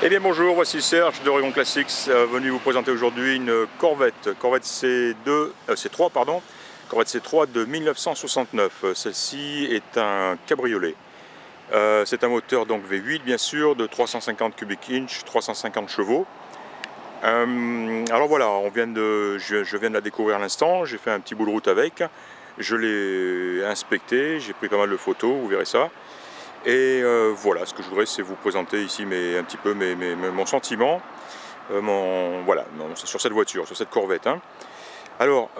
Eh bien bonjour, voici Serge de Oregon Classics, venu vous présenter aujourd'hui une Corvette C3, pardon, Corvette C3 de 1969. Celle-ci est un cabriolet. C'est un moteur donc V8 bien sûr, de 350 cubic inch, 350 chevaux. Alors voilà, je viens de la découvrir à l'instant, j'ai fait un petit bout de route avec, je l'ai inspecté, j'ai pris pas mal de photos, vous verrez ça. Et voilà, ce que je voudrais, c'est vous présenter ici un petit peu mon sentiment sur cette voiture, sur cette Corvette. Alors,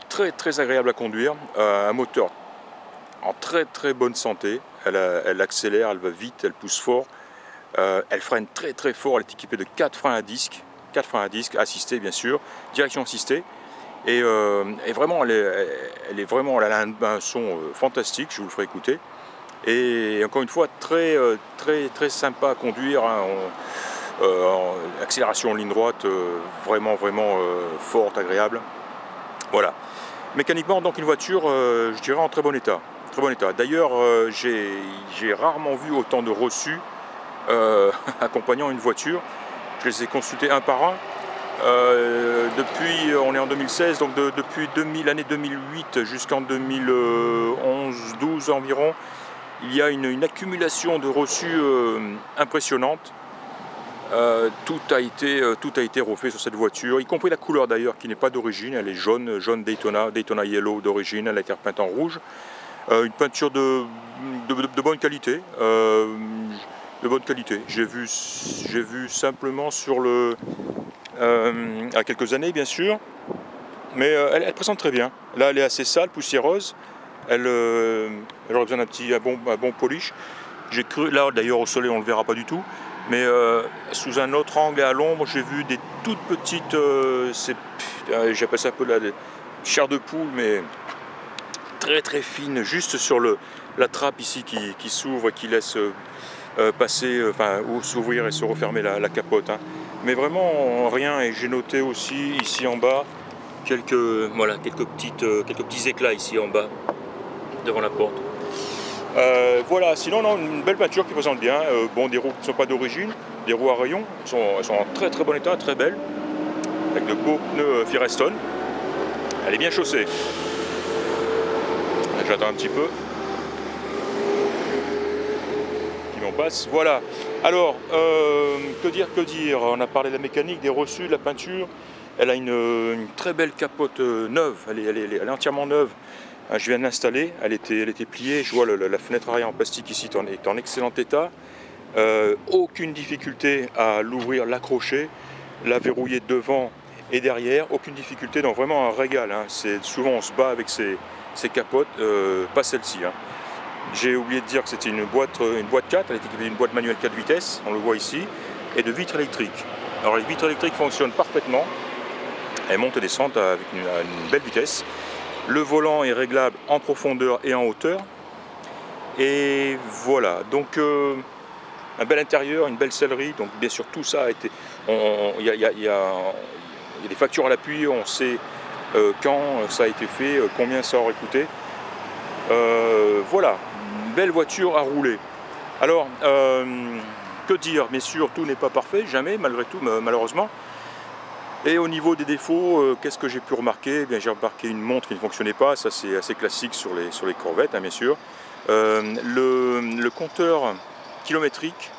très agréable à conduire, un moteur en très bonne santé, elle accélère, elle va vite, elle pousse fort, elle freine très fort, elle est équipée de 4 freins à disque, assistés bien sûr, direction assistée. Et vraiment, elle a un son fantastique, je vous le ferai écouter. Et encore une fois, très sympa à conduire, accélération en ligne droite, vraiment forte, agréable. Voilà. Mécaniquement, donc une voiture, je dirais en très bon état. D'ailleurs, j'ai rarement vu autant de reçus accompagnant une voiture. Je les ai consultés un par un. On est en 2016, donc depuis l'année 2008 jusqu'en 2011-12 environ, il y a une accumulation de reçus impressionnante. Tout a été refait sur cette voiture, y compris la couleur d'ailleurs, qui n'est pas d'origine. Elle est jaune Daytona Yellow d'origine. Elle a été repeinte en rouge. Une peinture de bonne qualité. J'ai vu simplement à quelques années bien sûr, mais elle présente très bien. Là, elle est assez sale, poussiéreuse. Elle aurait besoin d'un bon polish. J'ai cru, là d'ailleurs au soleil on ne le verra pas du tout, mais sous un autre angle et à l'ombre, j'ai vu des toutes petites, j'appelle ça un peu des chair de poule, mais très fines, juste sur la trappe ici qui s'ouvre et qui laisse passer, ou s'ouvrir et se refermer la capote. Mais vraiment rien, et j'ai noté aussi ici en bas quelques petits éclats ici en bas devant la porte. Voilà, sinon non, une belle voiture qui présente bien. Des roues qui ne sont pas d'origine, des roues à rayons, elles sont en très bon état, très belles, avec de beaux pneus Firestone. Elle est bien chaussée. J'attends un petit peu qu'il m'en passe. Voilà. Alors, que dire, on a parlé de la mécanique, des reçus, de la peinture. Elle a une très belle capote neuve, elle est entièrement neuve. Je viens de l'installer, elle était pliée, je vois la fenêtre arrière en plastique ici est en excellent état. Aucune difficulté à l'ouvrir, l'accrocher, la verrouiller devant et derrière, aucune difficulté, donc vraiment un régal. Souvent on se bat avec ces capotes, pas celle-ci. J'ai oublié de dire que c'était une boîte 4, elle est équipée d'une boîte manuelle 4 vitesses, on le voit ici, et de vitres électriques. Alors les vitres électriques fonctionnent parfaitement, elles montent et descendent avec une belle vitesse. Le volant est réglable en profondeur et en hauteur. Et voilà, donc un bel intérieur, une belle sellerie. Donc bien sûr tout ça a été... Il y a des factures à l'appui, on sait quand ça a été fait, combien ça aurait coûté. Voilà, une belle voiture à rouler. Alors, que dire, bien sûr, tout n'est pas parfait, jamais, malgré tout, malheureusement. Et au niveau des défauts, qu'est-ce que j'ai pu remarquer? J'ai remarqué une montre qui ne fonctionnait pas, ça c'est assez classique sur les Corvettes, bien sûr. Le compteur kilométrique,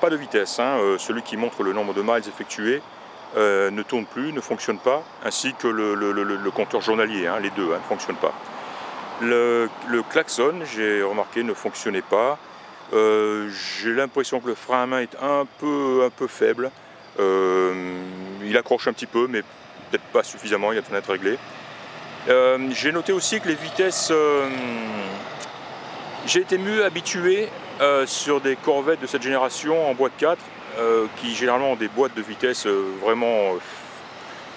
pas de vitesse, celui qui montre le nombre de miles effectués, ne tourne plus, ne fonctionne pas, ainsi que le compteur journalier, les deux ne fonctionnent pas. Le klaxon, j'ai remarqué, ne fonctionnait pas. J'ai l'impression que le frein à main est un peu faible. Il accroche un petit peu, mais peut-être pas suffisamment, il a besoin d'être réglé. J'ai noté aussi que les vitesses... j'ai été mieux habitué sur des Corvettes de cette génération en boîte 4, qui généralement ont des boîtes de vitesse vraiment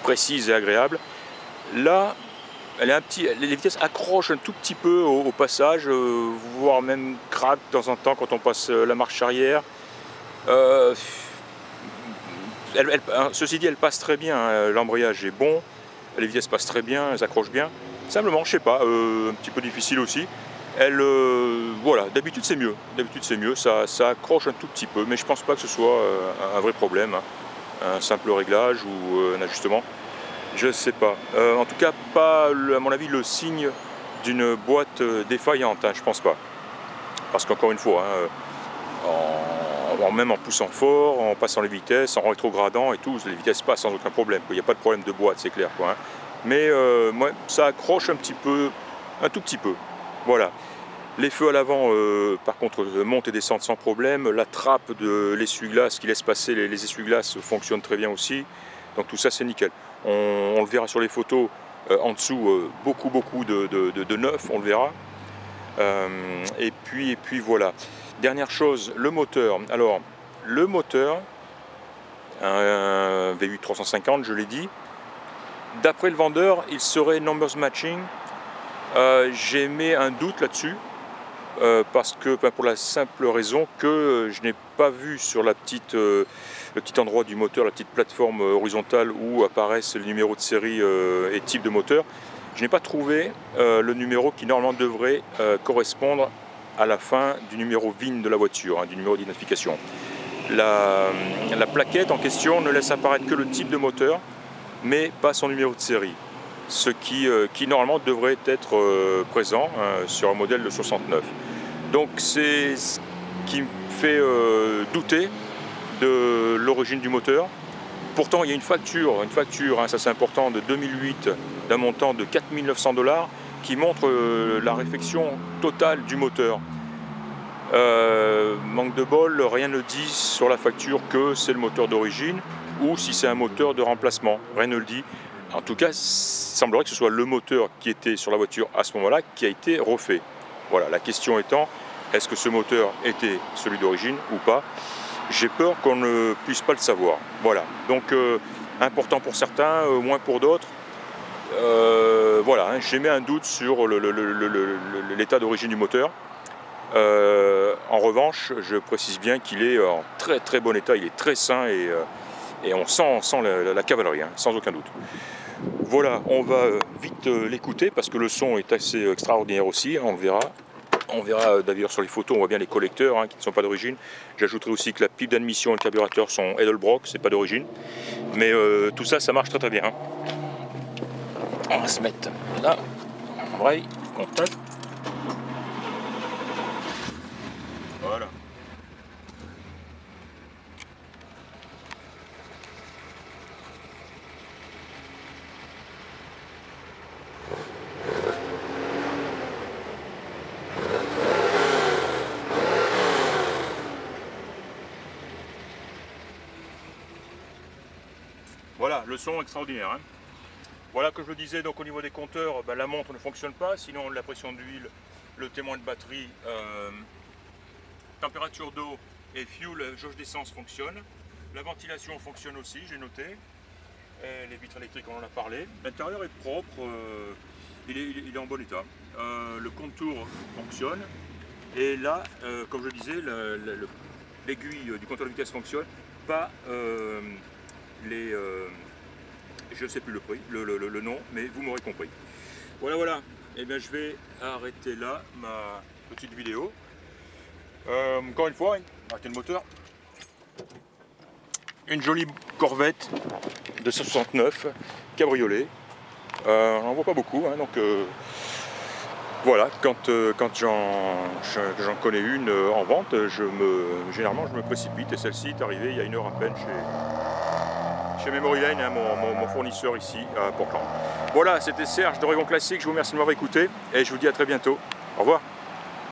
précises et agréables. Là, les vitesses accrochent un tout petit peu au passage, voire même craquent de temps en temps quand on passe la marche arrière. Ceci dit, elle passe très bien, l'embrayage est bon, les vitesses passent très bien, elles accrochent bien. Simplement, je sais pas, un petit peu difficile aussi. Voilà, d'habitude c'est mieux. D'habitude c'est mieux, ça accroche un tout petit peu, mais je pense pas que ce soit un vrai problème, hein. Un simple réglage ou un ajustement. Je sais pas. En tout cas, pas, à mon avis, le signe d'une boîte défaillante, hein, je pense pas. Parce qu'encore une fois, hein, même en poussant fort, en passant les vitesses, en rétrogradant et tout, les vitesses passent sans aucun problème. Il n'y a pas de problème de boîte, c'est clair, quoi, hein. Mais ouais, ça accroche un petit peu, un tout petit peu. Voilà. Les feux à l'avant, par contre, montent et descendent sans problème. La trappe de l'essuie-glace qui laisse passer les essuie-glaces fonctionne très bien aussi. Donc tout ça, c'est nickel. On le verra sur les photos. En dessous, beaucoup de neuf, on le verra. Et puis voilà. Dernière chose, le moteur. Alors, le moteur, un V8 350, je l'ai dit. D'après le vendeur, il serait numbers matching. J'ai mis un doute là-dessus. Parce que, pour la simple raison que je n'ai pas vu sur le petit endroit du moteur, la petite plateforme horizontale où apparaissent le numéro de série et type de moteur, je n'ai pas trouvé le numéro qui normalement devrait correspondre à la fin du numéro VIN de la voiture, hein, du numéro d'identification. La plaquette en question ne laisse apparaître que le type de moteur, mais pas son numéro de série. Ce qui normalement devrait être présent sur un modèle de 69. Donc c'est ce qui me fait douter de l'origine du moteur. Pourtant il y a une facture, hein, ça c'est important, de 2008 d'un montant de 4 900 $, qui montre la réfection totale du moteur. Manque de bol, rien ne dit sur la facture que c'est le moteur d'origine ou si c'est un moteur de remplacement, rien ne le dit. En tout cas, il semblerait que ce soit le moteur qui était sur la voiture à ce moment-là qui a été refait. Voilà, la question étant, est-ce que ce moteur était celui d'origine ou pas? J'ai peur qu'on ne puisse pas le savoir. Voilà, donc important pour certains, moins pour d'autres. Voilà, hein, j'ai mis un doute sur l'état d'origine du moteur. En revanche, je précise bien qu'il est en très bon état, il est très sain et on sent la cavalerie, hein, sans aucun doute. Voilà, on va vite l'écouter parce que le son est assez extraordinaire aussi, hein, on verra. On verra d'ailleurs sur les photos, on voit bien les collecteurs, hein, qui ne sont pas d'origine. J'ajouterai aussi que la pipe d'admission et le carburateur sont Edelbrock, c'est pas d'origine. Mais tout ça, ça marche très bien, hein. On va se mettre là, vrai, contact. Voilà. Voilà, le son extraordinaire, hein. Voilà, que je le disais, donc au niveau des compteurs, la montre ne fonctionne pas, sinon la pression d'huile, le témoin de batterie, température d'eau et fuel, jauge d'essence fonctionne. La ventilation fonctionne aussi, j'ai noté. Et les vitres électriques, on en a parlé. L'intérieur est propre, il est en bon état. Le contour fonctionne. Et là, comme je disais, l'aiguille du compteur de vitesse fonctionne. Pas je ne sais plus le prix, le nom, mais vous m'aurez compris. Voilà. Et bien je vais arrêter là ma petite vidéo. Encore une fois, arrêtez le moteur. Une jolie Corvette de 69 cabriolet. On n'en voit pas beaucoup, hein, donc voilà, quand j'en connais une en vente, généralement je me précipite, et celle-ci est arrivée il y a 1 heure à peine chez Memory Lane, hein, mon fournisseur ici à Portland. Voilà, c'était Serge d'Oregon Classic, je vous remercie de m'avoir écouté et je vous dis à très bientôt. Au revoir.